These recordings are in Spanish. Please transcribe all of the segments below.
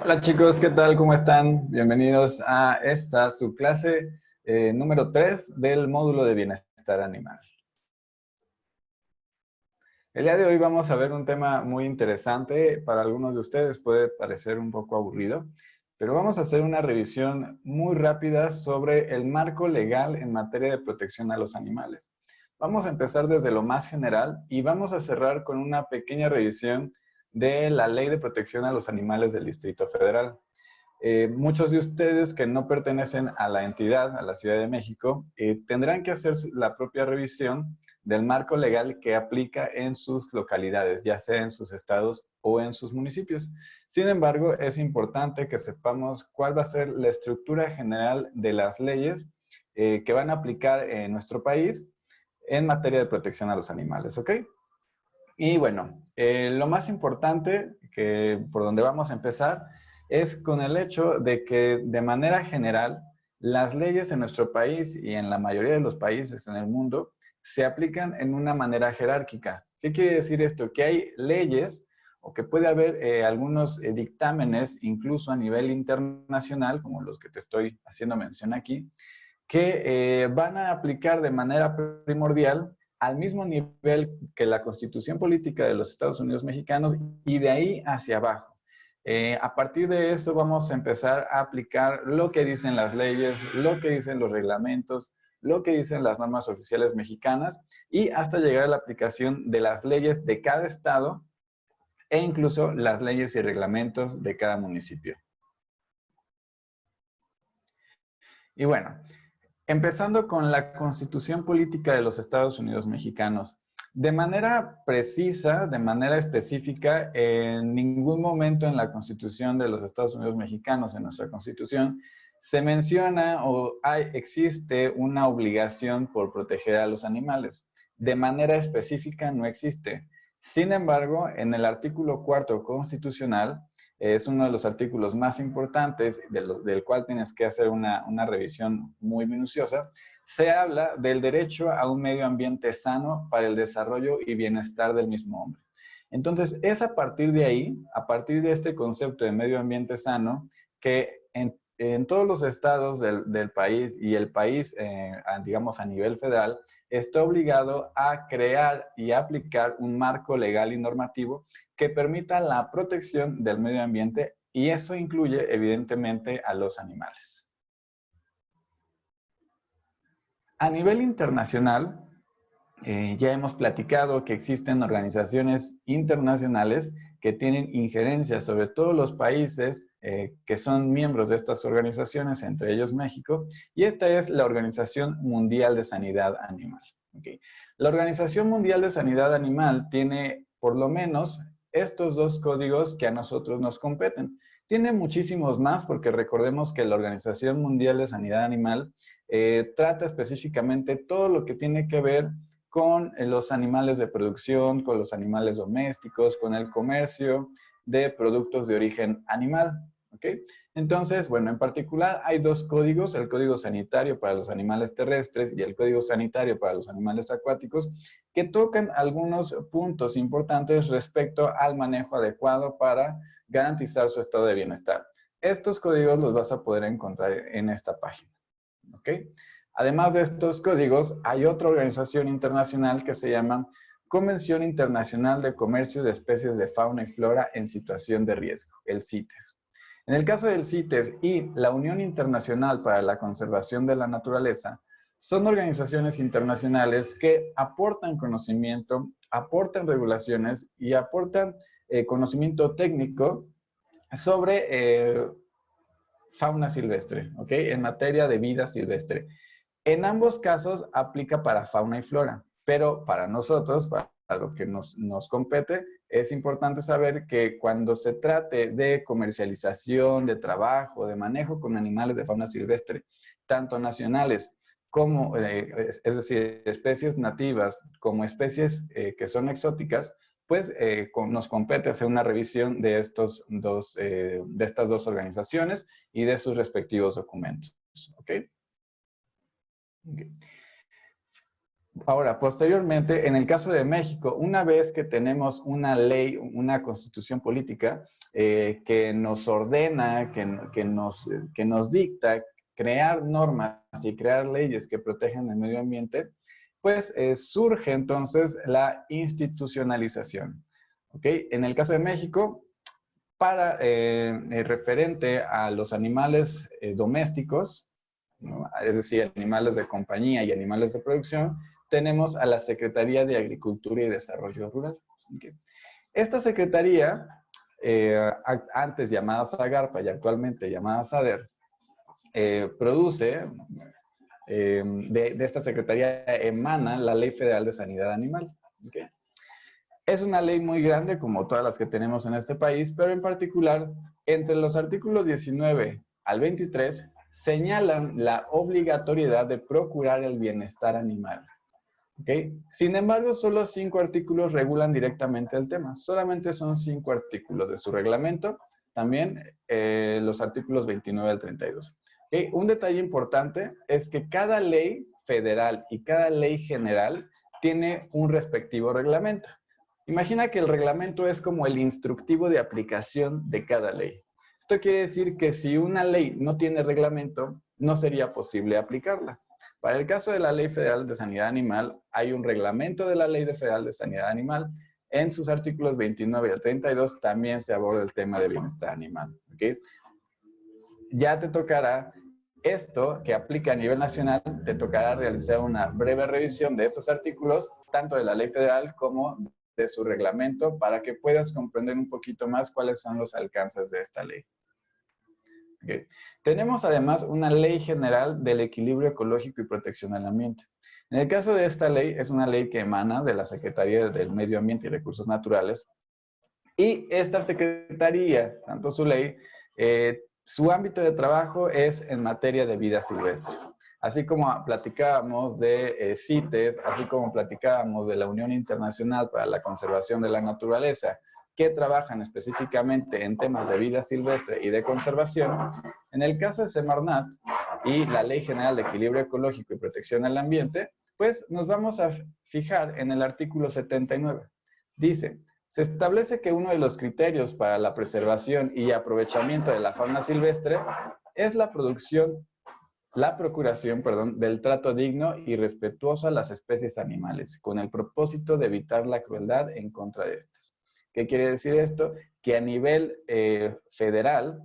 Hola chicos, ¿qué tal? ¿Cómo están? Bienvenidos a esta subclase número 3 del módulo de bienestar animal. El día de hoy vamos a ver un tema muy interesante. Para algunos de ustedes puede parecer un poco aburrido, pero vamos a hacer una revisión muy rápida sobre el marco legal en materia de protección a los animales. Vamos a empezar desde lo más general y vamos a cerrar con una pequeña revisión de la Ley de Protección a los Animales del Distrito Federal. Muchos de ustedes que no pertenecen a la entidad, a la Ciudad de México, tendrán que hacer la propia revisión del marco legal que aplica en sus localidades, ya sea en sus estados o en sus municipios. Sin embargo, es importante que sepamos cuál va a ser la estructura general de las leyes que van a aplicar en nuestro país en materia de protección a los animales, ¿ok? Y bueno, lo más importante que por donde vamos a empezar es con el hecho de que de manera general las leyes en nuestro país y en la mayoría de los países en el mundo se aplican en una manera jerárquica. ¿Qué quiere decir esto? Que hay leyes o que puede haber algunos dictámenes incluso a nivel internacional, como los que te estoy haciendo mención aquí, que van a aplicar de manera primordial al mismo nivel que la Constitución Política de los Estados Unidos Mexicanos y de ahí hacia abajo. A partir de eso vamos a empezar a aplicar lo que dicen las leyes, lo que dicen los reglamentos, lo que dicen las normas oficiales mexicanas y hasta llegar a la aplicación de las leyes de cada estado e incluso las leyes y reglamentos de cada municipio. Y bueno, empezando con la Constitución Política de los Estados Unidos Mexicanos. De manera precisa, de manera específica, en ningún momento en la Constitución de los Estados Unidos Mexicanos, en nuestra Constitución, se menciona o existe una obligación por proteger a los animales. De manera específica no existe. Sin embargo, en el artículo 4 constitucional, es uno de los artículos más importantes del cual tienes que hacer una revisión muy minuciosa. Se habla del derecho a un medio ambiente sano para el desarrollo y bienestar del mismo hombre. Entonces, es a partir de ahí, a partir de este concepto de medio ambiente sano, que en todos los estados del país y el país, digamos, a nivel federal, está obligado a crear y aplicar un marco legal y normativo que permita la protección del medio ambiente y eso incluye evidentemente a los animales. A nivel internacional, ya hemos platicado que existen organizaciones internacionales que tienen injerencia sobre todos los países que son miembros de estas organizaciones, entre ellos México, y esta es la Organización Mundial de Sanidad Animal. ¿Okay? La Organización Mundial de Sanidad Animal tiene por lo menos estos dos códigos que a nosotros nos competen. Tiene muchísimos más porque recordemos que la Organización Mundial de Sanidad Animal trata específicamente todo lo que tiene que ver con los animales de producción, con los animales domésticos, con el comercio de productos de origen animal. ¿Ok? Entonces, bueno, en particular hay dos códigos, el Código Sanitario para los animales terrestres y el Código Sanitario para los animales acuáticos, que tocan algunos puntos importantes respecto al manejo adecuado para garantizar su estado de bienestar. Estos códigos los vas a poder encontrar en esta página. ¿Ok? Además de estos códigos, hay otra organización internacional que se llama Convención Internacional de Comercio de Especies de Fauna y Flora en Situación de Riesgo, el CITES. En el caso del CITES y la Unión Internacional para la Conservación de la Naturaleza, son organizaciones internacionales que aportan conocimiento, aportan regulaciones y aportan conocimiento técnico sobre fauna silvestre, ¿ok? En materia de vida silvestre. En ambos casos aplica para fauna y flora, pero para nosotros, para lo que nos compete, es importante saber que cuando se trate de comercialización, de trabajo, de manejo con animales de fauna silvestre, tanto nacionales como, es decir, especies nativas como especies que son exóticas, pues nos compete hacer una revisión de estas dos organizaciones y de sus respectivos documentos. ¿Ok? Okay. Ahora, posteriormente, en el caso de México, una vez que tenemos una ley, una constitución política que nos ordena, que nos dicta crear normas y crear leyes que protegen el medio ambiente, pues surge entonces la institucionalización. ¿Ok? En el caso de México, para referente a los animales domésticos, ¿no? Es decir, animales de compañía y animales de producción, tenemos a la Secretaría de Agricultura y Desarrollo Rural. ¿Okay? Esta secretaría, antes llamada SAGARPA y actualmente llamada SADER, produce, de esta secretaría emana la Ley Federal de Sanidad Animal. ¿Okay? Es una ley muy grande, como todas las que tenemos en este país, pero en particular, entre los artículos 19 al 23, señalan la obligatoriedad de procurar el bienestar animal. ¿Okay? Sin embargo, solo 5 artículos regulan directamente el tema. Solamente son 5 artículos de su reglamento. También los artículos 29 al 32. ¿Okay? Un detalle importante es que cada ley federal y cada ley general tiene un respectivo reglamento. Imagina que el reglamento es como el instructivo de aplicación de cada ley. Esto quiere decir que si una ley no tiene reglamento, no sería posible aplicarla. Para el caso de la Ley Federal de Sanidad Animal, hay un reglamento de la Ley Federal de Sanidad Animal. En sus artículos 29 y 32 también se aborda el tema de bienestar animal. ¿Okay? Ya te tocará esto que aplica a nivel nacional, te tocará realizar una breve revisión de estos artículos, tanto de la Ley Federal como de su reglamento, para que puedas comprender un poquito más cuáles son los alcances de esta ley. Okay. Tenemos además una ley general del equilibrio ecológico y protección al ambiente. En el caso de esta ley, es una ley que emana de la Secretaría del Medio Ambiente y Recursos Naturales. Y esta Secretaría, tanto su ley, su ámbito de trabajo es en materia de vida silvestre. Así como platicábamos de CITES, así como platicábamos de la Unión Internacional para la Conservación de la Naturaleza, que trabajan específicamente en temas de vida silvestre y de conservación, en el caso de Semarnat y la Ley General de Equilibrio Ecológico y Protección al Ambiente, pues nos vamos a fijar en el artículo 79. Dice, se establece que uno de los criterios para la preservación y aprovechamiento de la fauna silvestre es la procuración, del trato digno y respetuoso a las especies animales, con el propósito de evitar la crueldad en contra de estas. ¿Qué quiere decir esto? Que a nivel federal,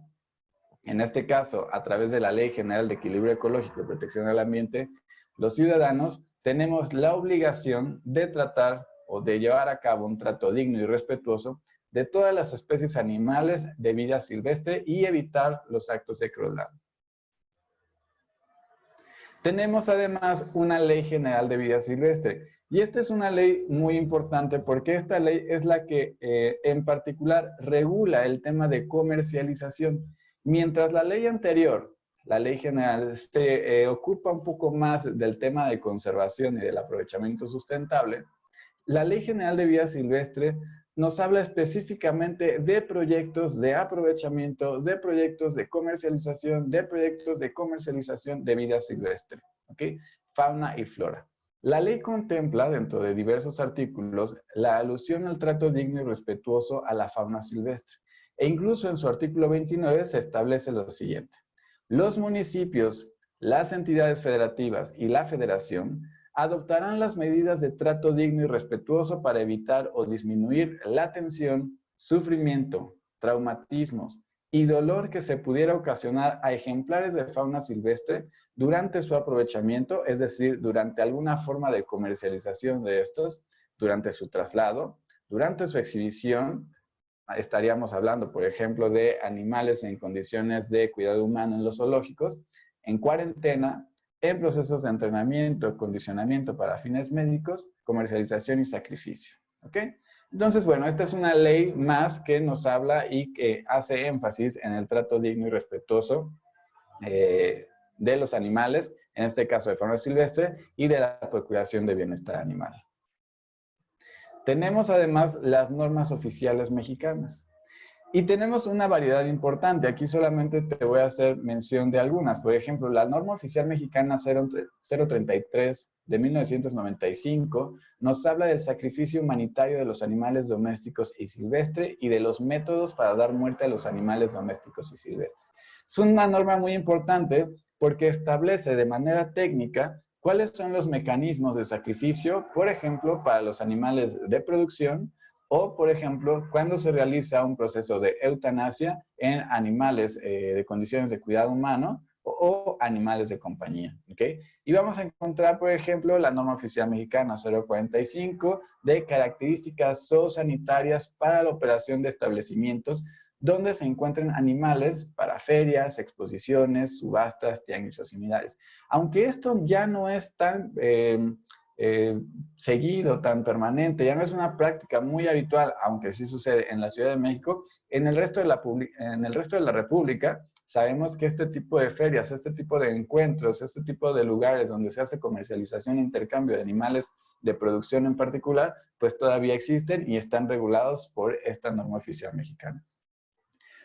en este caso, a través de la Ley General de Equilibrio Ecológico y Protección del Ambiente, los ciudadanos tenemos la obligación de tratar o de llevar a cabo un trato digno y respetuoso de todas las especies animales de vida silvestre y evitar los actos de crueldad. Tenemos además una Ley General de Vida Silvestre. Y esta es una ley muy importante porque esta ley es la que en particular regula el tema de comercialización. Mientras la ley anterior, la Ley General, se ocupa un poco más del tema de conservación y del aprovechamiento sustentable, la Ley General de Vida Silvestre nos habla específicamente de proyectos de aprovechamiento, de proyectos de comercialización de vida silvestre, ¿ok? Fauna y flora. La ley contempla, dentro de diversos artículos, la alusión al trato digno y respetuoso a la fauna silvestre. E incluso en su artículo 29 se establece lo siguiente. Los municipios, las entidades federativas y la federación adoptarán las medidas de trato digno y respetuoso para evitar o disminuir la tensión, sufrimiento, traumatismos y dolor que se pudiera ocasionar a ejemplares de fauna silvestre durante su aprovechamiento, es decir, durante alguna forma de comercialización de estos, durante su traslado, durante su exhibición. Estaríamos hablando, por ejemplo, de animales en condiciones de cuidado humano en los zoológicos, en cuarentena, en procesos de entrenamiento, condicionamiento para fines médicos, comercialización y sacrificio. ¿Ok? Entonces, bueno, esta es una ley más que nos habla y que hace énfasis en el trato digno y respetuoso de los animales, en este caso de fauna silvestre, y de la procuración de bienestar animal. Tenemos además las normas oficiales mexicanas. Y tenemos una variedad importante. Aquí solamente te voy a hacer mención de algunas. Por ejemplo, la norma oficial mexicana 033 de 1995 nos habla del sacrificio humanitario de los animales domésticos y silvestres y de los métodos para dar muerte a los animales domésticos y silvestres. Es una norma muy importante porque establece de manera técnica cuáles son los mecanismos de sacrificio, por ejemplo, para los animales de producción o, por ejemplo, cuando se realiza un proceso de eutanasia en animales de condiciones de cuidado humano o animales de compañía, ¿ok? Y vamos a encontrar, por ejemplo, la norma oficial mexicana 045 de características zoosanitarias para la operación de establecimientos donde se encuentren animales para ferias, exposiciones, subastas, tianguis o similares. Aunque esto ya no es tan seguido, tan permanente, ya no es una práctica muy habitual, aunque sí sucede en la Ciudad de México, en el resto de la República, sabemos que este tipo de ferias, este tipo de encuentros, este tipo de lugares donde se hace comercialización e intercambio de animales de producción en particular, pues todavía existen y están regulados por esta norma oficial mexicana.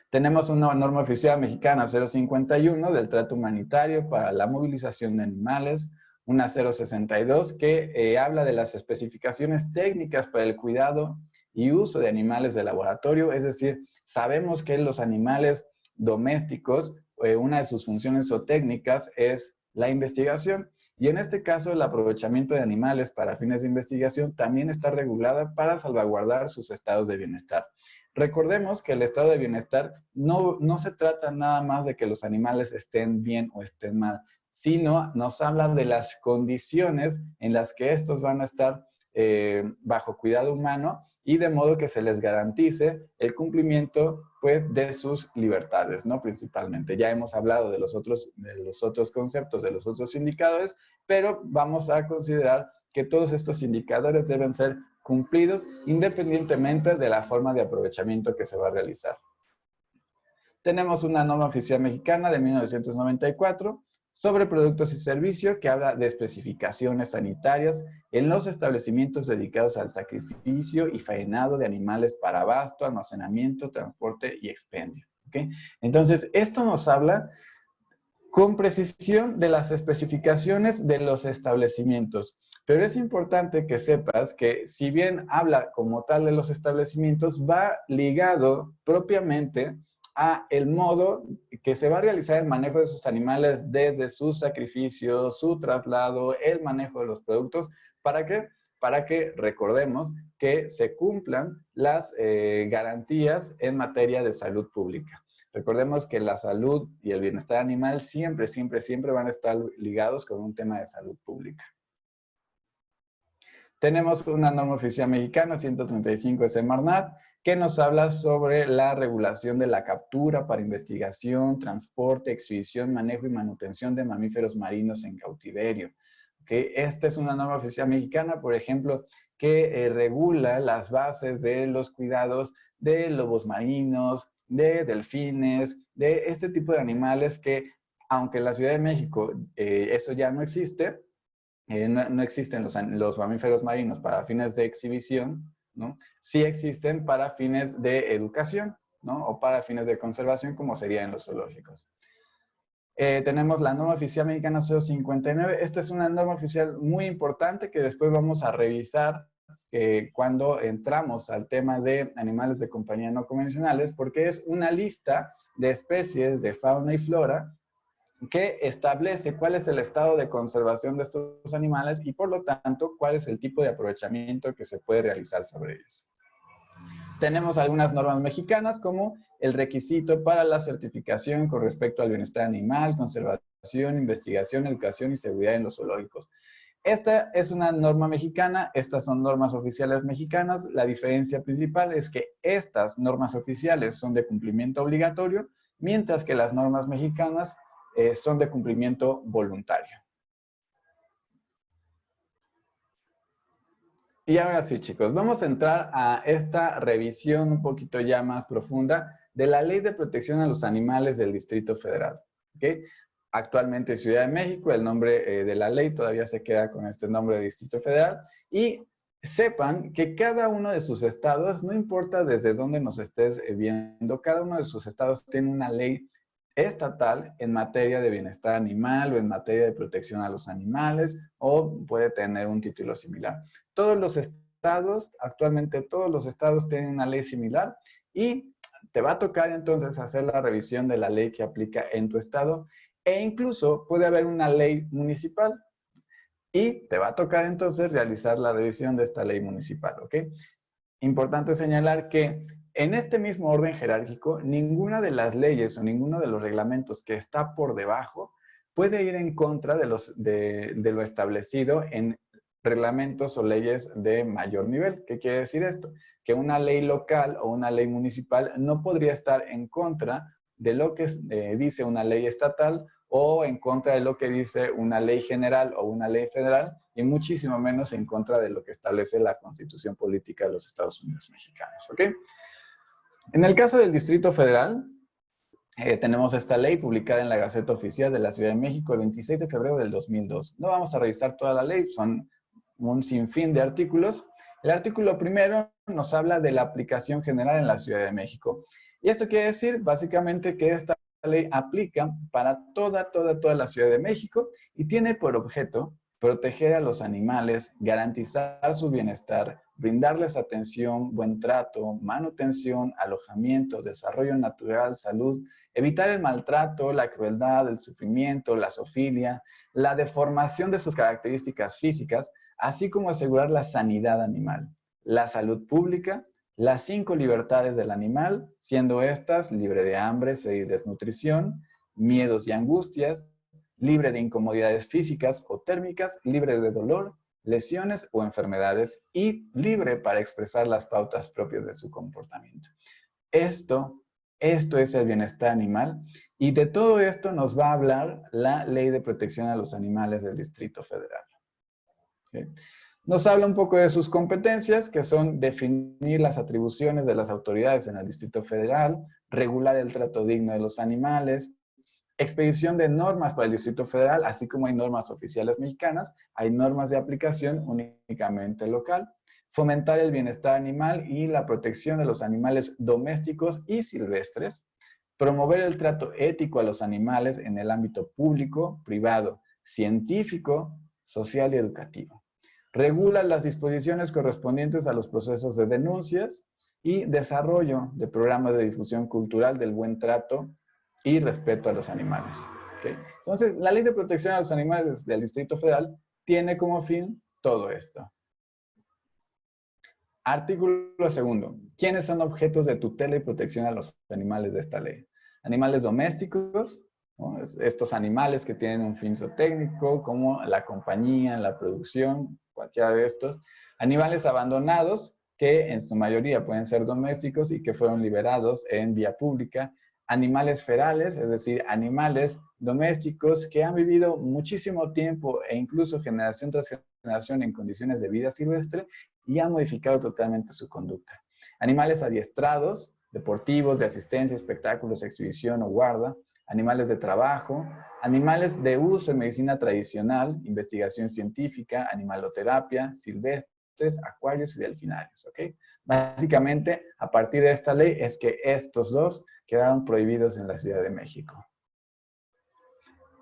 Tenemos una norma oficial mexicana 051 del trato humanitario para la movilización de animales, una 062 que habla de las especificaciones técnicas para el cuidado y uso de animales de laboratorio, es decir, sabemos que los animales domésticos, una de sus funciones o técnicas es la investigación. Y en este caso, el aprovechamiento de animales para fines de investigación también está regulada para salvaguardar sus estados de bienestar. Recordemos que el estado de bienestar no se trata nada más de que los animales estén bien o estén mal, sino nos habla de las condiciones en las que estos van a estar bajo cuidado humano y de modo que se les garantice el cumplimiento pues, de sus libertades, ¿no? Principalmente. Ya hemos hablado de los otros conceptos, de los otros indicadores, pero vamos a considerar que todos estos indicadores deben ser cumplidos independientemente de la forma de aprovechamiento que se va a realizar. Tenemos una norma oficial mexicana de 1994 sobre productos y servicios que habla de especificaciones sanitarias en los establecimientos dedicados al sacrificio y faenado de animales para abasto, almacenamiento, transporte y expendio. ¿Okay? Entonces, esto nos habla con precisión de las especificaciones de los establecimientos. Pero es importante que sepas que si bien habla como tal de los establecimientos, va ligado propiamente a el modo que se va a realizar el manejo de esos animales desde su sacrificio, su traslado, el manejo de los productos. ¿Para qué? Para que recordemos que se cumplan las garantías en materia de salud pública. Recordemos que la salud y el bienestar animal siempre, siempre, siempre van a estar ligados con un tema de salud pública. Tenemos una norma oficial mexicana, 135 de Semarnat, que nos habla sobre la regulación de la captura para investigación, transporte, exhibición, manejo y manutención de mamíferos marinos en cautiverio. ¿Okay? Esta es una norma oficial mexicana, por ejemplo, que regula las bases de los cuidados de lobos marinos, de delfines, de este tipo de animales que, aunque en la Ciudad de México eso ya no existe, no existen los mamíferos marinos para fines de exhibición, ¿no? Sí existen para fines de educación, ¿no? O para fines de conservación, como sería en los zoológicos. Tenemos la norma oficial mexicana 059. Esta es una norma oficial muy importante que después vamos a revisar cuando entramos al tema de animales de compañía no convencionales, porque es una lista de especies de fauna y flora que establece cuál es el estado de conservación de estos animales y por lo tanto cuál es el tipo de aprovechamiento que se puede realizar sobre ellos. Tenemos algunas normas mexicanas como el requisito para la certificación con respecto al bienestar animal, conservación, investigación, educación y seguridad en los zoológicos. Esta es una norma mexicana, estas son normas oficiales mexicanas. La diferencia principal es que estas normas oficiales son de cumplimiento obligatorio, mientras que las normas mexicanas son de cumplimiento voluntario. Y ahora sí, chicos, vamos a entrar a esta revisión un poquito ya más profunda de la Ley de Protección a los Animales del Distrito Federal. ¿Okay? Actualmente Ciudad de México, el nombre de la ley todavía se queda con este nombre de Distrito Federal. Y sepan que cada uno de sus estados, no importa desde dónde nos estés viendo, cada uno de sus estados tiene una ley estatal en materia de bienestar animal o en materia de protección a los animales, o puede tener un título similar. Todos los estados, actualmente todos los estados tienen una ley similar y te va a tocar entonces hacer la revisión de la ley que aplica en tu estado, e incluso puede haber una ley municipal y te va a tocar entonces realizar la revisión de esta ley municipal, ¿ok? Importante señalar que en este mismo orden jerárquico, ninguna de las leyes o ninguno de los reglamentos que está por debajo puede ir en contra de lo establecido en reglamentos o leyes de mayor nivel. ¿Qué quiere decir esto? Que una ley local o una ley municipal no podría estar en contra de lo que dice una ley estatal o en contra de lo que dice una ley general o una ley federal, y muchísimo menos en contra de lo que establece la Constitución Política de los Estados Unidos Mexicanos, ¿ok? En el caso del Distrito Federal, tenemos esta ley publicada en la Gaceta Oficial de la Ciudad de México el 26 de febrero del 2002. No vamos a revisar toda la ley, son un sinfín de artículos. El artículo primero nos habla de la aplicación general en la Ciudad de México. Y esto quiere decir básicamente que esta ley aplica para toda la Ciudad de México y tiene por objeto proteger a los animales, garantizar su bienestar, brindarles atención, buen trato, manutención, alojamiento, desarrollo natural, salud, evitar el maltrato, la crueldad, el sufrimiento, la zoofilia, la deformación de sus características físicas, así como asegurar la sanidad animal, la salud pública, las 5 libertades del animal, siendo estas libre de hambre, sed y desnutrición, miedos y angustias, libre de incomodidades físicas o térmicas, libre de dolor, lesiones o enfermedades y libre para expresar las pautas propias de su comportamiento. Esto es el bienestar animal, y de todo esto nos va a hablar la Ley de Protección a los Animales del Distrito Federal. ¿Okay? Nos habla un poco de sus competencias, que son definir las atribuciones de las autoridades en el Distrito Federal, regular el trato digno de los animales, expedición de normas para el Distrito Federal, así como hay normas oficiales mexicanas, hay normas de aplicación únicamente local, fomentar el bienestar animal y la protección de los animales domésticos y silvestres, promover el trato ético a los animales en el ámbito público, privado, científico, social y educativo. Regula las disposiciones correspondientes a los procesos de denuncias y desarrollo de programas de difusión cultural del buen trato y respeto a los animales. ¿Okay? Entonces, la Ley de Protección a los Animales del Distrito Federal tiene como fin todo esto. Artículo segundo. ¿Quiénes son objetos de tutela y protección a los animales de esta ley? Animales domésticos, ¿no? Estos animales que tienen un fin zootécnico, como la compañía, la producción, cualquiera de estos. Animales abandonados, que en su mayoría pueden ser domésticos y que fueron liberados en vía pública. Animales ferales, es decir, animales domésticos que han vivido muchísimo tiempo e incluso generación tras generación en condiciones de vida silvestre y han modificado totalmente su conducta. Animales adiestrados, deportivos, de asistencia, espectáculos, exhibición o guarda. Animales de trabajo, animales de uso en medicina tradicional, investigación científica, animaloterapia, silvestres, acuarios y delfinarios, ¿ok? Básicamente, a partir de esta ley es que estos dos quedaron prohibidos en la Ciudad de México.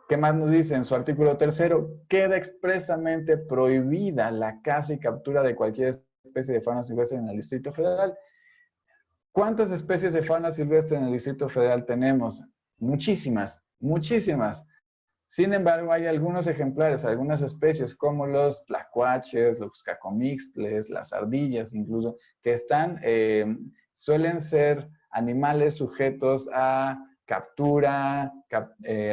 ¿Qué más nos dice? En su artículo tercero, queda expresamente prohibida la caza y captura de cualquier especie de fauna silvestre en el Distrito Federal. ¿Cuántas especies de fauna silvestre en el Distrito Federal tenemos? Muchísimas, muchísimas. Sin embargo, hay algunos ejemplares, algunas especies como los tlacuaches, los cacomixtles, las ardillas incluso, que están, suelen ser animales sujetos a captura,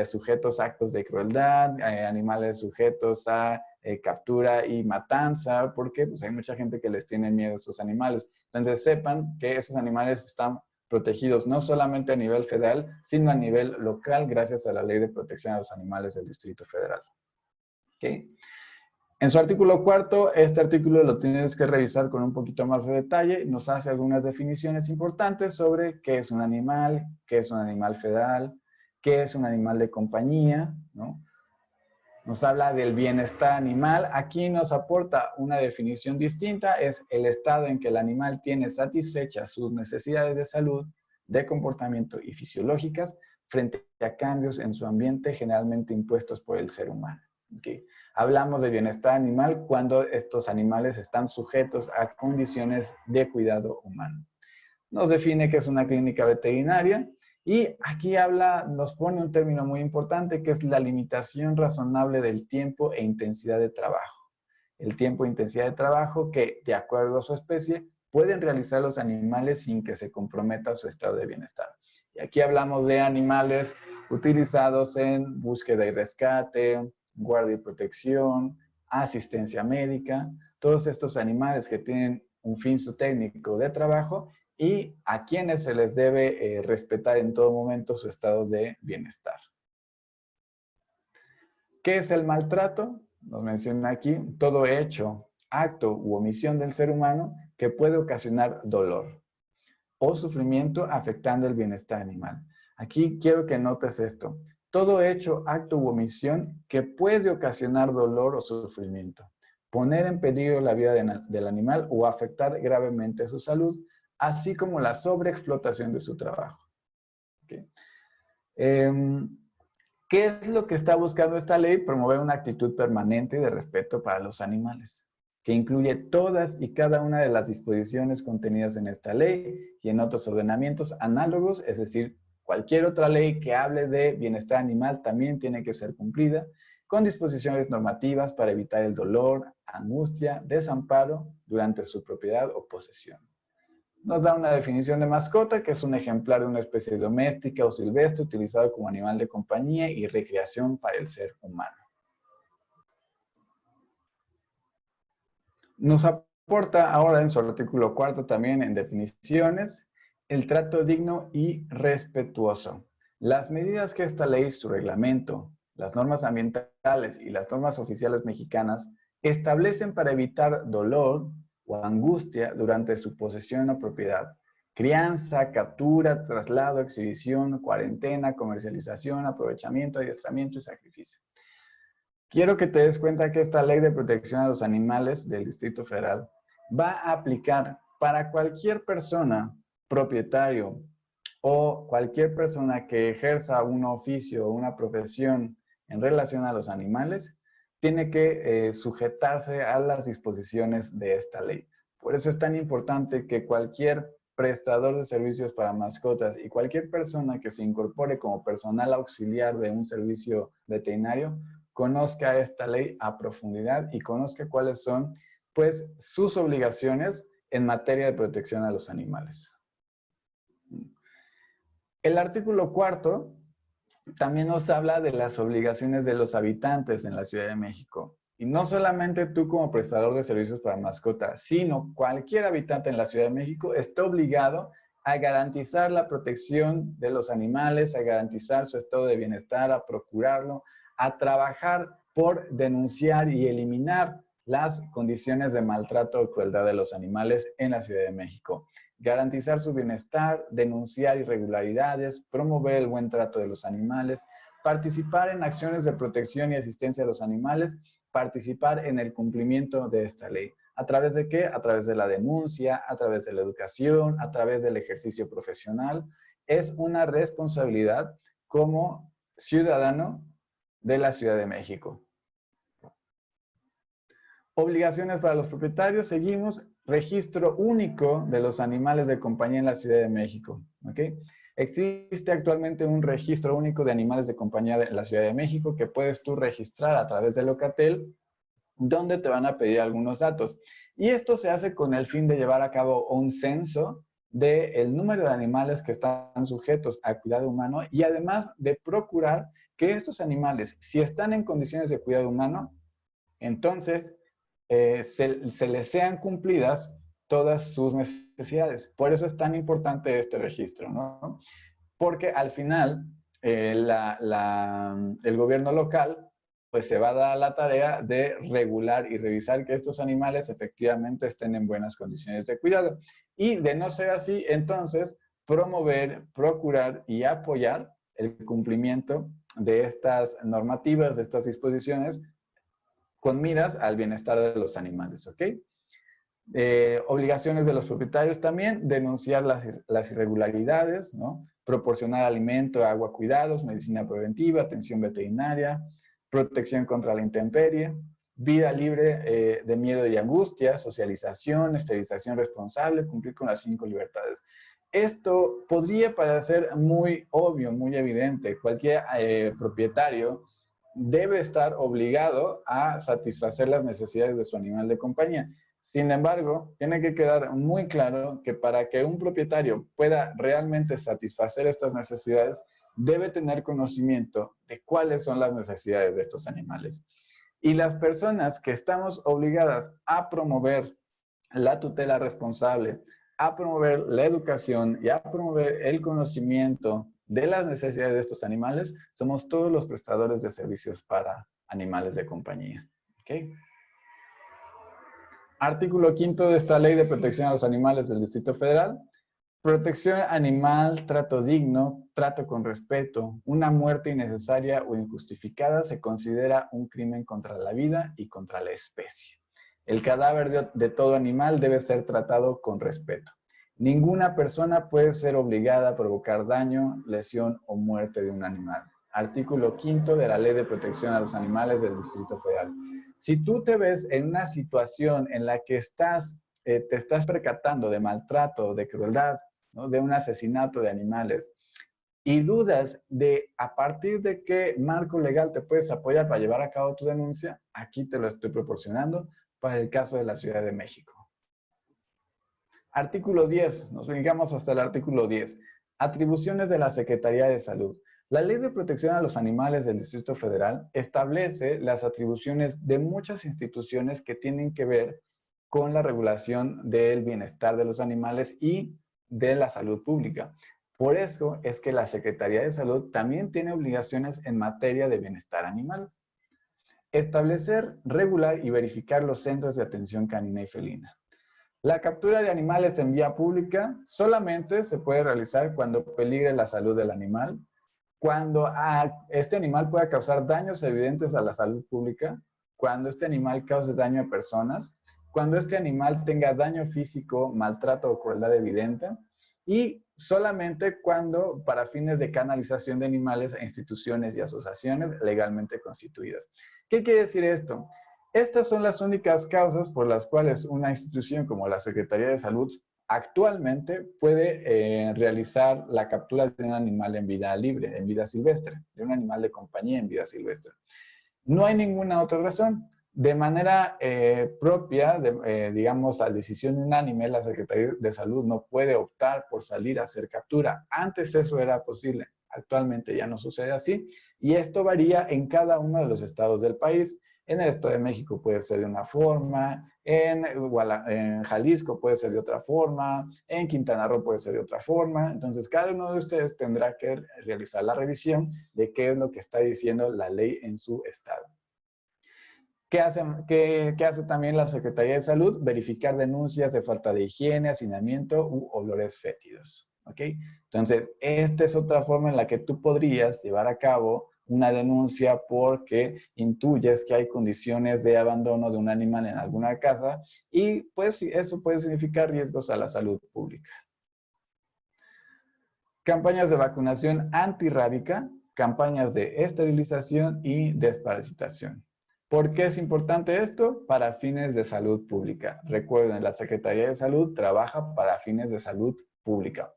sujetos a actos de crueldad, animales sujetos a captura y matanza, porque pues, hay mucha gente que les tiene miedo a estos animales. Entonces sepan que esos animales están protegidos no solamente a nivel federal, sino a nivel local gracias a la Ley de Protección a los Animales del Distrito Federal. ¿Okay? En su artículo cuarto, este artículo lo tienes que revisar con un poquito más de detalle. Nos hace algunas definiciones importantes sobre qué es un animal federal, qué es un animal de compañía, ¿no? Nos habla del bienestar animal. Aquí nos aporta una definición distinta, es el estado en que el animal tiene satisfechas sus necesidades de salud, de comportamiento y fisiológicas frente a cambios en su ambiente generalmente impuestos por el ser humano. ¿Okay? Hablamos de bienestar animal cuando estos animales están sujetos a condiciones de cuidado humano. Nos define que es una clínica veterinaria y aquí nos pone un término muy importante que es la limitación razonable del tiempo e intensidad de trabajo. El tiempo e intensidad de trabajo que, de acuerdo a su especie, pueden realizar los animales sin que se comprometa su estado de bienestar. Y aquí hablamos de animales utilizados en búsqueda y rescate, guardia y protección, asistencia médica, todos estos animales que tienen un fin técnico de trabajo y a quienes se les debe respetar en todo momento su estado de bienestar. ¿Qué es el maltrato? Nos menciona aquí, todo hecho, acto u omisión del ser humano que puede ocasionar dolor o sufrimiento afectando el bienestar animal. Aquí quiero que notes esto. Todo hecho, acto u omisión que puede ocasionar dolor o sufrimiento, poner en peligro la vida del animal o afectar gravemente su salud, así como la sobreexplotación de su trabajo. ¿Okay? ¿Qué es lo que está buscando esta ley? Promover una actitud permanente de respeto para los animales, que incluye todas y cada una de las disposiciones contenidas en esta ley y en otros ordenamientos análogos, es decir, cualquier otra ley que hable de bienestar animal también tiene que ser cumplida, con disposiciones normativas para evitar el dolor, angustia, desamparo durante su propiedad o posesión. Nos da una definición de mascota, que es un ejemplar de una especie doméstica o silvestre utilizado como animal de compañía y recreación para el ser humano. Nos aporta ahora en su artículo 4 también en definiciones el trato digno y respetuoso. Las medidas que esta ley, su reglamento, las normas ambientales y las normas oficiales mexicanas establecen para evitar dolor o angustia durante su posesión o propiedad, crianza, captura, traslado, exhibición, cuarentena, comercialización, aprovechamiento, adiestramiento y sacrificio. Quiero que te des cuenta que esta ley de protección a los animales del Distrito Federal va a aplicar para cualquier persona, propietario o cualquier persona que ejerza un oficio o una profesión en relación a los animales, tiene que sujetarse a las disposiciones de esta ley. Por eso es tan importante que cualquier prestador de servicios para mascotas y cualquier persona que se incorpore como personal auxiliar de un servicio veterinario conozca esta ley a profundidad y conozca cuáles son, pues, sus obligaciones en materia de protección a los animales. El artículo 4 también nos habla de las obligaciones de los habitantes en la Ciudad de México. Y no solamente tú como prestador de servicios para mascotas, sino cualquier habitante en la Ciudad de México está obligado a garantizar la protección de los animales, a garantizar su estado de bienestar, a procurarlo, a trabajar por denunciar y eliminar las condiciones de maltrato o crueldad de los animales en la Ciudad de México. Garantizar su bienestar, denunciar irregularidades, promover el buen trato de los animales, participar en acciones de protección y asistencia a los animales, participar en el cumplimiento de esta ley. ¿A través de qué? A través de la denuncia, a través de la educación, a través del ejercicio profesional. Es una responsabilidad como ciudadano de la Ciudad de México. Obligaciones para los propietarios, seguimos. Registro único de los animales de compañía en la Ciudad de México. ¿Okay? Existe actualmente un registro único de animales de compañía en la Ciudad de México que puedes tú registrar a través de Locatel, donde te van a pedir algunos datos. Y esto se hace con el fin de llevar a cabo un censo del número de animales que están sujetos a cuidado humano y además de procurar que estos animales, si están en condiciones de cuidado humano, entonces se les sean cumplidas todas sus necesidades. Por eso es tan importante este registro, ¿no? Porque al final el gobierno local pues se va a dar la tarea de regular y revisar que estos animales efectivamente estén en buenas condiciones de cuidado. Y de no ser así, entonces promover, procurar y apoyar el cumplimiento de estas normativas, de estas disposiciones, con miras al bienestar de los animales, ¿ok? Obligaciones de los propietarios también, denunciar las irregularidades, ¿no? Proporcionar alimento, agua, cuidados, medicina preventiva, atención veterinaria, protección contra la intemperie, vida libre de miedo y angustia, socialización, esterilización responsable, cumplir con las 5 libertades. Esto podría parecer muy obvio, muy evidente. Cualquier propietario debe estar obligado a satisfacer las necesidades de su animal de compañía. Sin embargo, tiene que quedar muy claro que para que un propietario pueda realmente satisfacer estas necesidades, debe tener conocimiento de cuáles son las necesidades de estos animales. Y las personas que estamos obligadas a promover la tutela responsable, a promover la educación y a promover el conocimiento de las necesidades de estos animales, somos todos los prestadores de servicios para animales de compañía. ¿Okay? Artículo 5 de esta Ley de Protección a los Animales del Distrito Federal. Protección animal, trato digno, trato con respeto. Una muerte innecesaria o injustificada se considera un crimen contra la vida y contra la especie. El cadáver de todo animal debe ser tratado con respeto. Ninguna persona puede ser obligada a provocar daño, lesión o muerte de un animal. Artículo 5 de la Ley de Protección a los Animales del Distrito Federal. Si tú te ves en una situación en la que te estás percatando de maltrato, de crueldad, ¿no? De un asesinato de animales, y dudas de a partir de qué marco legal te puedes apoyar para llevar a cabo tu denuncia, aquí te lo estoy proporcionando para el caso de la Ciudad de México. Artículo 10, nos ubicamos hasta el artículo 10. Atribuciones de la Secretaría de Salud. La Ley de Protección a los Animales del Distrito Federal establece las atribuciones de muchas instituciones que tienen que ver con la regulación del bienestar de los animales y de la salud pública. Por eso es que la Secretaría de Salud también tiene obligaciones en materia de bienestar animal. Establecer, regular y verificar los centros de atención canina y felina. La captura de animales en vía pública solamente se puede realizar cuando peligre la salud del animal, cuando este animal pueda causar daños evidentes a la salud pública, cuando este animal cause daño a personas, cuando este animal tenga daño físico, maltrato o crueldad evidente, y solamente cuando para fines de canalización de animales a instituciones y asociaciones legalmente constituidas. ¿Qué quiere decir esto? Estas son las únicas causas por las cuales una institución como la Secretaría de Salud actualmente puede realizar la captura de un animal en vida libre, en vida silvestre, de un animal de compañía en vida silvestre. No hay ninguna otra razón. De manera propia, digamos, a decisión unánime, la Secretaría de Salud no puede optar por salir a hacer captura. Antes eso era posible, actualmente ya no sucede así, y esto varía en cada uno de los estados del país. En el Estado de México puede ser de una forma, en Jalisco puede ser de otra forma, en Quintana Roo puede ser de otra forma. Entonces, cada uno de ustedes tendrá que realizar la revisión de qué es lo que está diciendo la ley en su estado. ¿Qué hace también la Secretaría de Salud? Verificar denuncias de falta de higiene, hacinamiento u olores fétidos. ¿Ok? Entonces, esta es otra forma en la que tú podrías llevar a cabo una denuncia porque intuyes que hay condiciones de abandono de un animal en alguna casa y pues eso puede significar riesgos a la salud pública. Campañas de vacunación antirrábica, campañas de esterilización y desparasitación. ¿Por qué es importante esto? Para fines de salud pública. Recuerden, la Secretaría de Salud trabaja para fines de salud pública.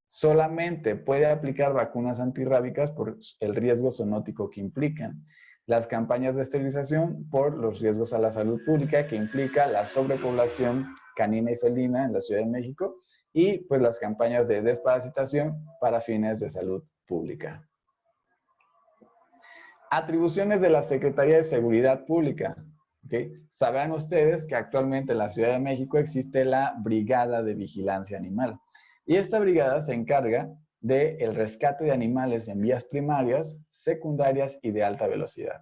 Solamente puede aplicar vacunas antirrábicas por el riesgo zoonótico que implican. Las campañas de esterilización por los riesgos a la salud pública que implica la sobrepoblación canina y felina en la Ciudad de México y pues las campañas de desparasitación para fines de salud pública. Atribuciones de la Secretaría de Seguridad Pública. ¿Okay? Sabrán ustedes que actualmente en la Ciudad de México existe la Brigada de Vigilancia Animal. Y esta brigada se encarga del rescate de animales en vías primarias, secundarias y de alta velocidad.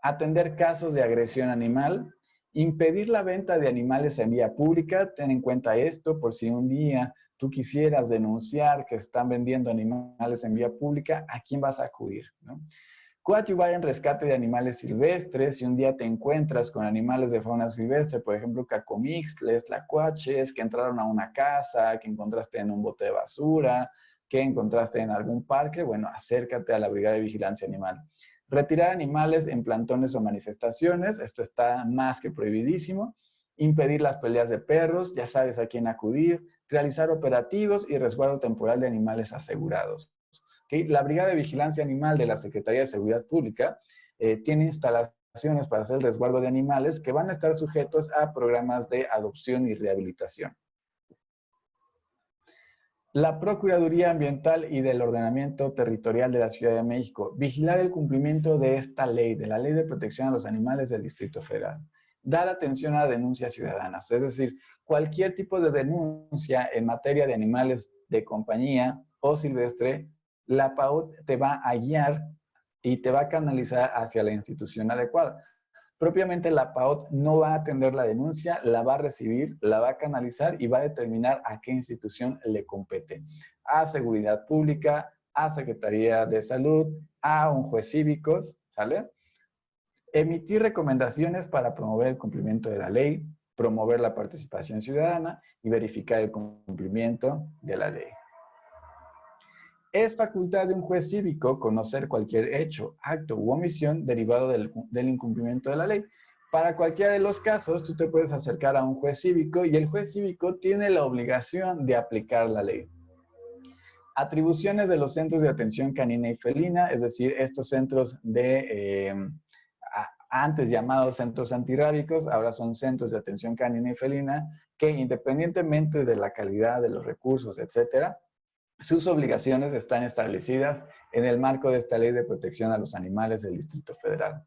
Atender casos de agresión animal, impedir la venta de animales en vía pública. Ten en cuenta esto por si un día tú quisieras denunciar que están vendiendo animales en vía pública, ¿a quién vas a acudir? ¿No? Coadyuvar en rescate de animales silvestres. Si un día te encuentras con animales de fauna silvestre, por ejemplo, cacomixtles, tlacuaches, que entraron a una casa, que encontraste en un bote de basura, que encontraste en algún parque, bueno, acércate a la Brigada de Vigilancia Animal. Retirar animales en plantones o manifestaciones, esto está más que prohibidísimo. Impedir las peleas de perros, ya sabes a quién acudir. Realizar operativos y resguardo temporal de animales asegurados. ¿Okay? La Brigada de Vigilancia Animal de la Secretaría de Seguridad Pública tiene instalaciones para hacer el resguardo de animales que van a estar sujetos a programas de adopción y rehabilitación. La Procuraduría Ambiental y del Ordenamiento Territorial de la Ciudad de México. Vigilar el cumplimiento de esta ley, de la Ley de Protección a los Animales del Distrito Federal. Dar atención a denuncias ciudadanas, es decir, cualquier tipo de denuncia en materia de animales de compañía o silvestre, la PAUT te va a guiar y te va a canalizar hacia la institución adecuada. Propiamente la PAOT no va a atender la denuncia, la va a recibir, la va a canalizar y va a determinar a qué institución le compete. A Seguridad Pública, a Secretaría de Salud, a un juez cívico, ¿sale? Emitir recomendaciones para promover el cumplimiento de la ley, promover la participación ciudadana y verificar el cumplimiento de la ley. Es facultad de un juez cívico conocer cualquier hecho, acto u omisión derivado del incumplimiento de la ley. Para cualquiera de los casos, tú te puedes acercar a un juez cívico y el juez cívico tiene la obligación de aplicar la ley. Atribuciones de los centros de atención canina y felina, es decir, estos centros antes llamados centros antirrábicos, ahora son centros de atención canina y felina, que independientemente de la calidad de los recursos, etcétera, sus obligaciones están establecidas en el marco de esta Ley de Protección a los Animales del Distrito Federal.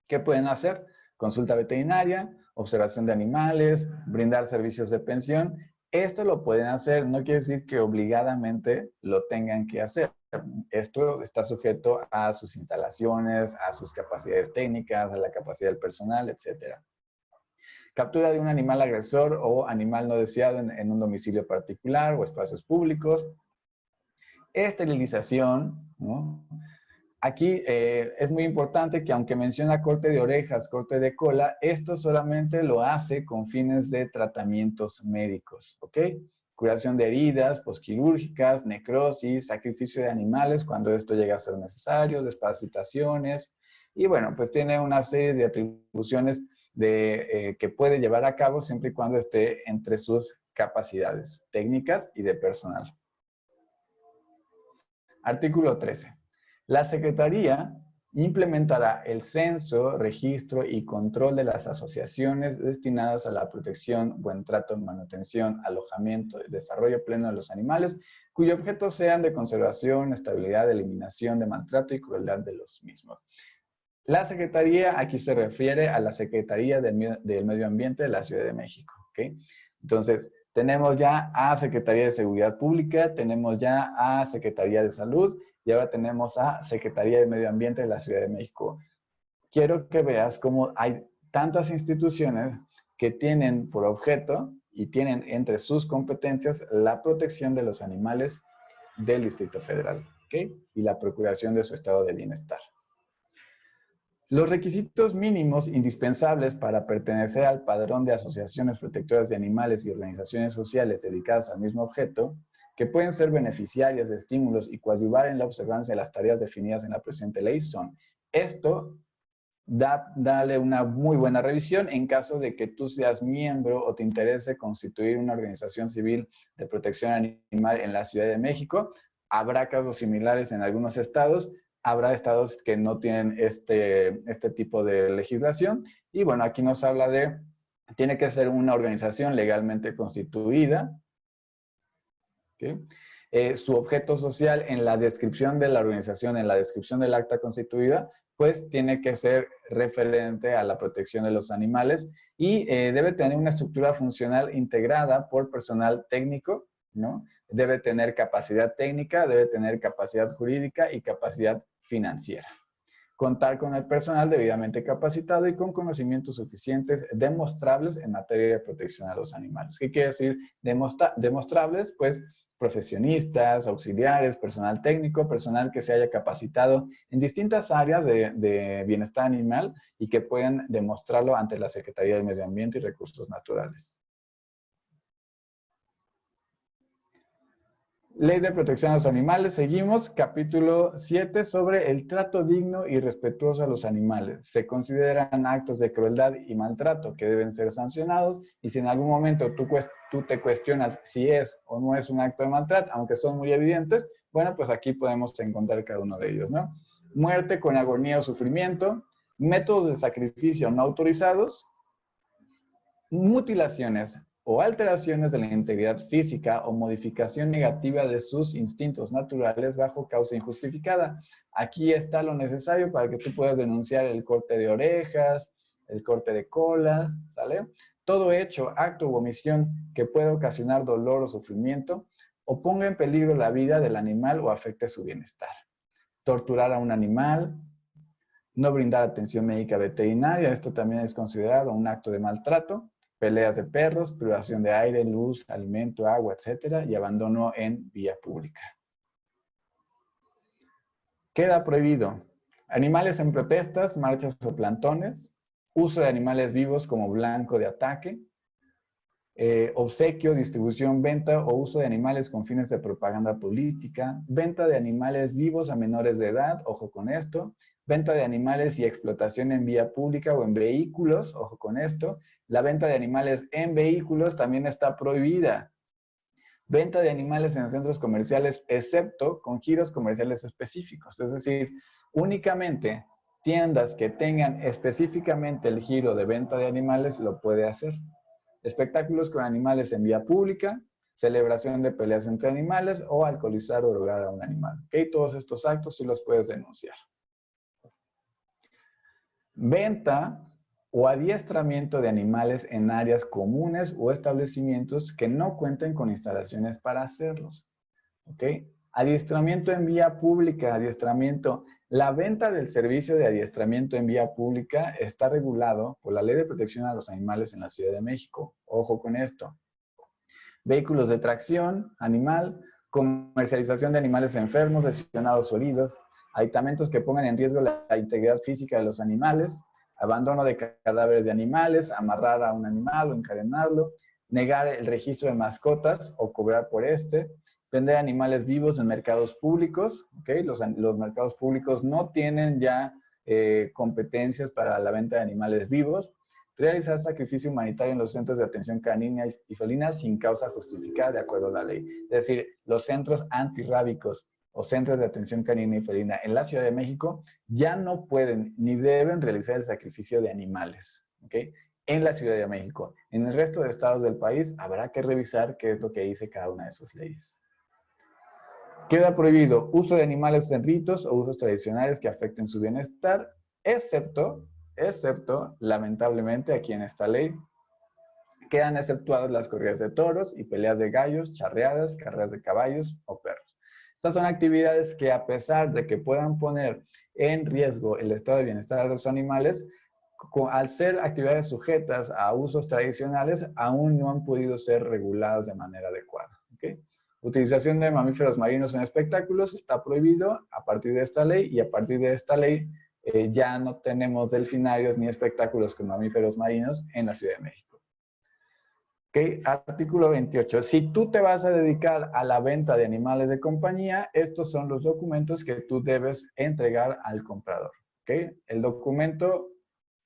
¿Qué pueden hacer? Consulta veterinaria, observación de animales, brindar servicios de pensión. Esto lo pueden hacer, no quiere decir que obligadamente lo tengan que hacer. Esto está sujeto a sus instalaciones, a sus capacidades técnicas, a la capacidad del personal, etcétera. Captura de un animal agresor o animal no deseado en un domicilio particular o espacios públicos. Esterilización, ¿no? Aquí es muy importante que aunque menciona corte de orejas, corte de cola, esto solamente lo hace con fines de tratamientos médicos, ¿ok? Curación de heridas posquirúrgicas, necrosis, sacrificio de animales cuando esto llega a ser necesario, desparasitaciones, y bueno, pues tiene una serie de atribuciones que puede llevar a cabo siempre y cuando esté entre sus capacidades técnicas y de personal. Artículo 13. La Secretaría implementará el censo, registro y control de las asociaciones destinadas a la protección, buen trato, manutención, alojamiento y desarrollo pleno de los animales, cuyo objeto sean de conservación, estabilidad, eliminación de maltrato y crueldad de los mismos. La Secretaría, aquí se refiere a la Secretaría del Medio Ambiente de la Ciudad de México, ¿ok? Entonces, tenemos ya a Secretaría de Seguridad Pública, tenemos ya a Secretaría de Salud y ahora tenemos a Secretaría de Medio Ambiente de la Ciudad de México. Quiero que veas cómo hay tantas instituciones que tienen por objeto y tienen entre sus competencias la protección de los animales del Distrito Federal, ¿ok? Y la procuración de su estado de bienestar. Los requisitos mínimos indispensables para pertenecer al padrón de asociaciones protectoras de animales y organizaciones sociales dedicadas al mismo objeto, que pueden ser beneficiarias de estímulos y coadyuvar en la observancia de las tareas definidas en la presente ley son: esto, dale una muy buena revisión en caso de que tú seas miembro o te interese constituir una organización civil de protección animal en la Ciudad de México. Habrá casos similares en algunos estados. Habrá estados que no tienen este tipo de legislación. Y bueno, aquí nos habla de, tiene que ser una organización legalmente constituida. ¿Okay? Su objeto social en la descripción de la organización, en la descripción del acta constituida, pues tiene que ser referente a la protección de los animales y debe tener una estructura funcional integrada por personal técnico, ¿no? Debe tener capacidad técnica, debe tener capacidad jurídica y capacidad financiera. Contar con el personal debidamente capacitado y con conocimientos suficientes demostrables en materia de protección a los animales. ¿Qué quiere decir demostrables? Pues profesionistas, auxiliares, personal técnico, personal que se haya capacitado en distintas áreas de bienestar animal y que puedan demostrarlo ante la Secretaría de Medio Ambiente y Recursos Naturales. Ley de Protección a los Animales. Seguimos, capítulo 7, sobre el trato digno y respetuoso a los animales. Se consideran actos de crueldad y maltrato que deben ser sancionados, y si en algún momento tú te cuestionas si es o no es un acto de maltrato, aunque son muy evidentes, bueno, pues aquí podemos encontrar cada uno de ellos, ¿no? Muerte con agonía o sufrimiento, métodos de sacrificio no autorizados, mutilaciones o alteraciones de la integridad física o modificación negativa de sus instintos naturales bajo causa injustificada. Aquí está lo necesario para que tú puedas denunciar el corte de orejas, el corte de cola, ¿sale? Todo hecho, acto u omisión que pueda ocasionar dolor o sufrimiento o ponga en peligro la vida del animal o afecte su bienestar. Torturar a un animal, no brindar atención médica veterinaria, esto también es considerado un acto de maltrato. Peleas de perros, privación de aire, luz, alimento, agua, etcétera, y abandono en vía pública. Queda prohibido animales en protestas, marchas o plantones, uso de animales vivos como blanco de ataque, obsequio, distribución, venta o uso de animales con fines de propaganda política, venta de animales vivos a menores de edad, ojo con esto, venta de animales y explotación en vía pública o en vehículos, ojo con esto. La venta de animales en vehículos también está prohibida. Venta de animales en centros comerciales, excepto con giros comerciales específicos. Es decir, únicamente tiendas que tengan específicamente el giro de venta de animales lo puede hacer. Espectáculos con animales en vía pública, celebración de peleas entre animales o alcoholizar o drogar a un animal. ¿Okay? Todos estos actos tú los puedes denunciar. Venta o adiestramiento de animales en áreas comunes o establecimientos que no cuenten con instalaciones para hacerlos. ¿Ok? Adiestramiento en vía pública, adiestramiento. La venta del servicio de adiestramiento en vía pública está regulado por la Ley de Protección a los Animales en la Ciudad de México. Ojo con esto. Vehículos de tracción animal, comercialización de animales enfermos, lesionados o heridos, aditamentos que pongan en riesgo la integridad física de los animales, abandono de cadáveres de animales, amarrar a un animal o encadenarlo, negar el registro de mascotas o cobrar por este, vender animales vivos en mercados públicos, ¿okay? Los mercados públicos no tienen ya competencias para la venta de animales vivos, realizar sacrificio humanitario en los centros de atención canina y felina sin causa justificada de acuerdo a la ley. Es decir, los centros antirrábicos o centros de atención canina y felina en la Ciudad de México ya no pueden ni deben realizar el sacrificio de animales, ¿okay? En la Ciudad de México. En el resto de estados del país habrá que revisar qué es lo que dice cada una de sus leyes. Queda prohibido uso de animales en ritos o usos tradicionales que afecten su bienestar, excepto, lamentablemente, aquí en esta ley, quedan exceptuadas las corridas de toros y peleas de gallos, charreadas, carreras de caballos o perros. Estas son actividades que, a pesar de que puedan poner en riesgo el estado de bienestar de los animales, al ser actividades sujetas a usos tradicionales, aún no han podido ser reguladas de manera adecuada. ¿Okay? Utilización de mamíferos marinos en espectáculos está prohibido a partir de esta ley, y a partir de esta ley ya no tenemos delfinarios ni espectáculos con mamíferos marinos en la Ciudad de México. Okay. Artículo 28. Si tú te vas a dedicar a la venta de animales de compañía, estos son los documentos que tú debes entregar al comprador. Okay. El documento,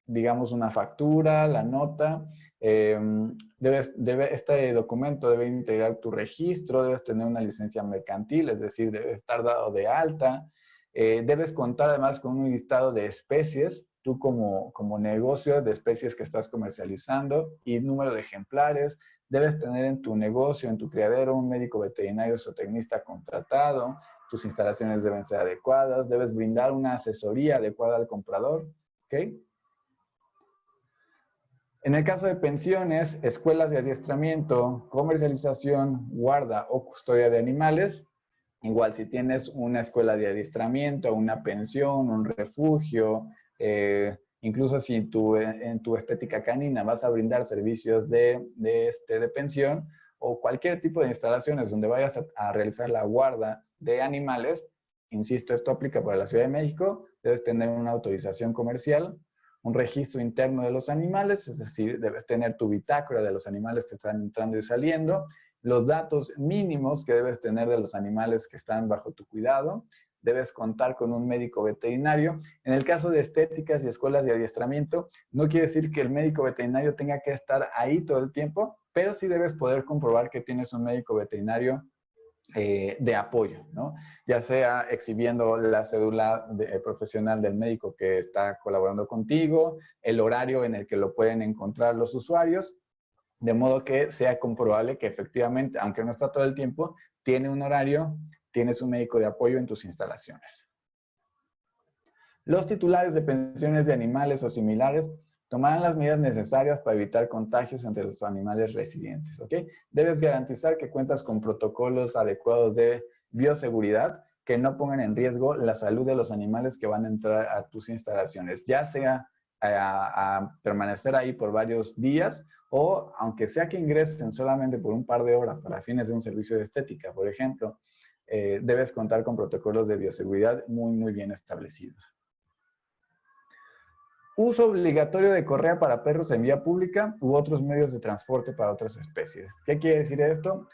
digamos una factura, la nota, este documento debe integrar tu registro, debes tener una licencia mercantil, es decir, debe estar dado de alta, debes contar además con un listado de especies, tú como negocio de especies que estás comercializando y número de ejemplares, debes tener en tu negocio, en tu criadero, un médico veterinario zootecnista contratado, tus instalaciones deben ser adecuadas, debes brindar una asesoría adecuada al comprador, ¿ok? En el caso de pensiones, escuelas de adiestramiento, comercialización, guarda o custodia de animales, igual si tienes una escuela de adiestramiento, una pensión, un refugio, incluso si en tu estética canina vas a brindar servicios de pensión o cualquier tipo de instalaciones donde vayas a realizar la guarda de animales, insisto, esto aplica para la Ciudad de México, debes tener una autorización comercial, un registro interno de los animales, es decir, debes tener tu bitácora de los animales que están entrando y saliendo, los datos mínimos que debes tener de los animales que están bajo tu cuidado, debes contar con un médico veterinario. En el caso de estéticas y escuelas de adiestramiento, no quiere decir que el médico veterinario tenga que estar ahí todo el tiempo, pero sí debes poder comprobar que tienes un médico veterinario de apoyo, ¿no? Ya sea exhibiendo la cédula profesional del médico que está colaborando contigo, el horario en el que lo pueden encontrar los usuarios, de modo que sea comprobable que efectivamente, aunque no está todo el tiempo, tiene un horario, tienes un médico de apoyo en tus instalaciones. Los titulares de pensiones de animales o similares tomarán las medidas necesarias para evitar contagios entre los animales residentes, ¿ok? Debes garantizar que cuentas con protocolos adecuados de bioseguridad que no pongan en riesgo la salud de los animales que van a entrar a tus instalaciones, ya sea a permanecer ahí por varios días o aunque sea que ingresen solamente por un par de horas para fines de un servicio de estética, por ejemplo, debes contar con protocolos de bioseguridad muy bien establecidos. Uso obligatorio de correa para perros en vía pública u otros medios de transporte para otras especies. ¿Qué quiere decir esto?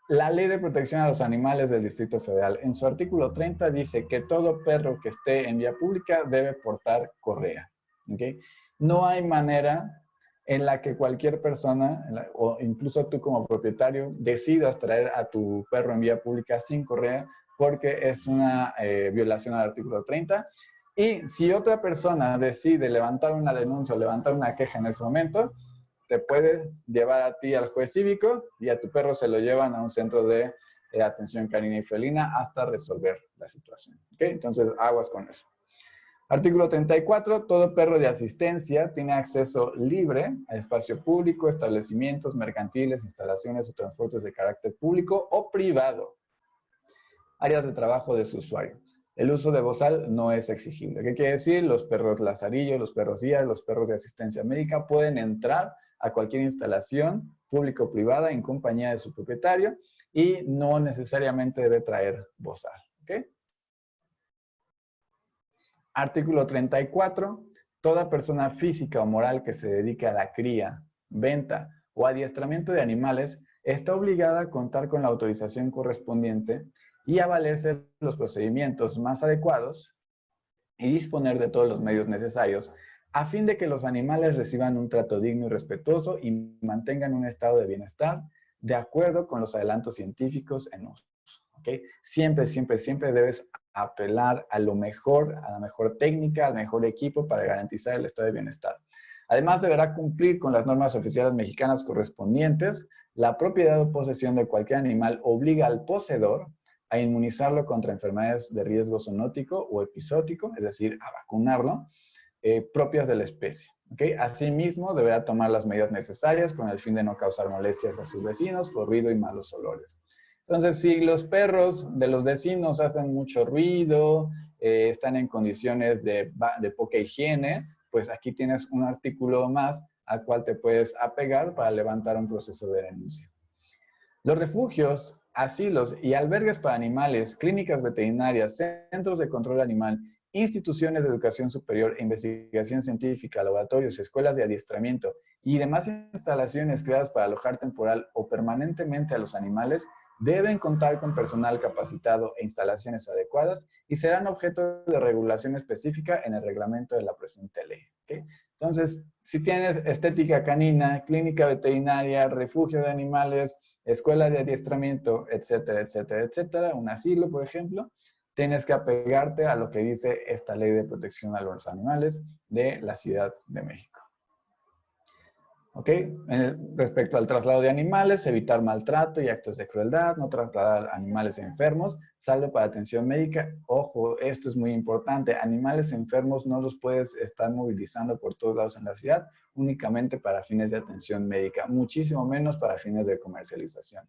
La Ley de Protección a los Animales del Distrito Federal, en su artículo 30, dice que todo perro que esté en vía pública debe portar correa. ¿Okay? No hay manera en la que cualquier persona, o incluso tú como propietario, decidas traer a tu perro en vía pública sin correa porque es una violación al artículo 30. Y si otra persona decide levantar una denuncia o levantar una queja en ese momento, te puedes llevar a ti al juez cívico y a tu perro se lo llevan a un centro de atención canina y felina hasta resolver la situación. ¿Okay? Entonces, aguas con eso. Artículo 34. Todo perro de asistencia tiene acceso libre a espacio público, establecimientos mercantiles, instalaciones o transportes de carácter público o privado. Áreas de trabajo de su usuario. El uso de bozal no es exigible. ¿Qué quiere decir? Los perros lazarillo, los perros guía, los perros de asistencia médica pueden entrar a cualquier instalación público o privada en compañía de su propietario y no necesariamente debe traer bozal. ¿Okay? Artículo 34. Toda persona física o moral que se dedique a la cría, venta o adiestramiento de animales está obligada a contar con la autorización correspondiente y a valerse de los procedimientos más adecuados y disponer de todos los medios necesarios a fin de que los animales reciban un trato digno y respetuoso y mantengan un estado de bienestar de acuerdo con los adelantos científicos en uso. ¿Okay? Siempre debes apelar a lo mejor, a la mejor técnica, al mejor equipo para garantizar el estado de bienestar. Además, deberá cumplir con las normas oficiales mexicanas correspondientes. La propiedad o posesión de cualquier animal obliga al poseedor a inmunizarlo contra enfermedades de riesgo zoonótico o episótico, es decir, a vacunarlo, propias de la especie. ¿Okay? Asimismo, deberá tomar las medidas necesarias con el fin de no causar molestias a sus vecinos por ruido y malos olores. Entonces, si los perros de los vecinos hacen mucho ruido, están en condiciones de poca higiene, pues aquí tienes un artículo más al cual te puedes apegar para levantar un proceso de denuncia. Los refugios, asilos y albergues para animales, clínicas veterinarias, centros de control animal, instituciones de educación superior e investigación científica, laboratorios, escuelas de adiestramiento y demás instalaciones creadas para alojar temporal o permanentemente a los animales deben contar con personal capacitado e instalaciones adecuadas y serán objeto de regulación específica en el reglamento de la presente ley. ¿Okay? Entonces, si tienes estética canina, clínica veterinaria, refugio de animales, escuela de adiestramiento, etcétera, un asilo, por ejemplo, tienes que apegarte a lo que dice esta ley de protección a los animales de la Ciudad de México. ¿Ok? Respecto al traslado de animales, evitar maltrato y actos de crueldad, no trasladar animales enfermos, salvo para atención médica. Ojo, esto es muy importante. Animales enfermos no los puedes estar movilizando por todos lados en la ciudad, únicamente para fines de atención médica, muchísimo menos para fines de comercialización.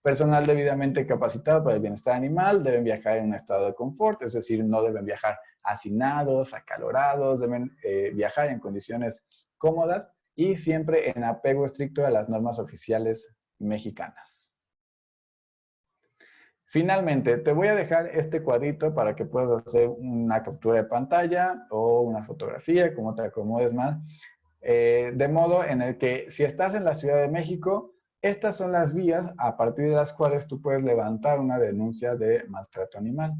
Personal debidamente capacitado para el bienestar animal deben viajar en un estado de confort, es decir, no deben viajar hacinados, acalorados, deben viajar en condiciones cómodas y siempre en apego estricto a las normas oficiales mexicanas. Finalmente, te voy a dejar este cuadrito para que puedas hacer una captura de pantalla o una fotografía, como te acomodes más, de modo en el que si estás en la Ciudad de México, estas son las vías a partir de las cuales tú puedes levantar una denuncia de maltrato animal.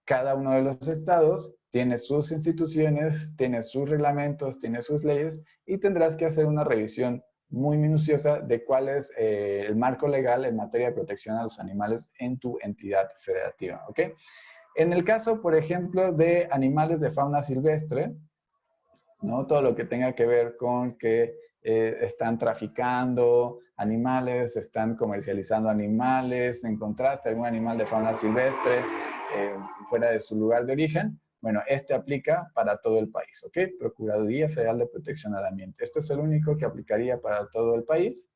Cada uno de los estados tiene sus instituciones, tiene sus reglamentos, tiene sus leyes y tendrás que hacer una revisión muy minuciosa de cuál es el marco legal en materia de protección a los animales en tu entidad federativa, ¿ok? En el caso, por ejemplo, de animales de fauna silvestre, ¿no? Todo lo que tenga que ver con que están traficando animales, están comercializando animales, encontraste algún animal de fauna silvestre fuera de su lugar de origen, bueno, este aplica para todo el país, ¿ok? Procuraduría Federal de Protección al Ambiente. Este es el único que aplicaría para todo el país.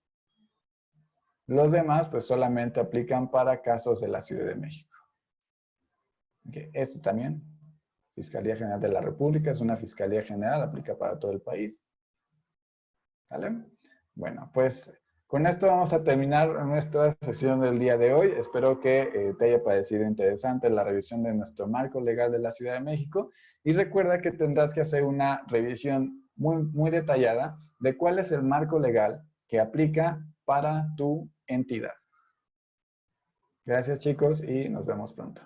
Los demás, pues solamente aplican para casos de la Ciudad de México. Okay. Este también, Fiscalía General de la República, es una Fiscalía General, aplica para todo el país. ¿Vale? Bueno, pues con esto vamos a terminar nuestra sesión del día de hoy. Espero que te haya parecido interesante la revisión de nuestro marco legal de la Ciudad de México. Y recuerda que tendrás que hacer una revisión muy detallada de cuál es el marco legal que aplica para tu entidad. Gracias, chicos, y nos vemos pronto.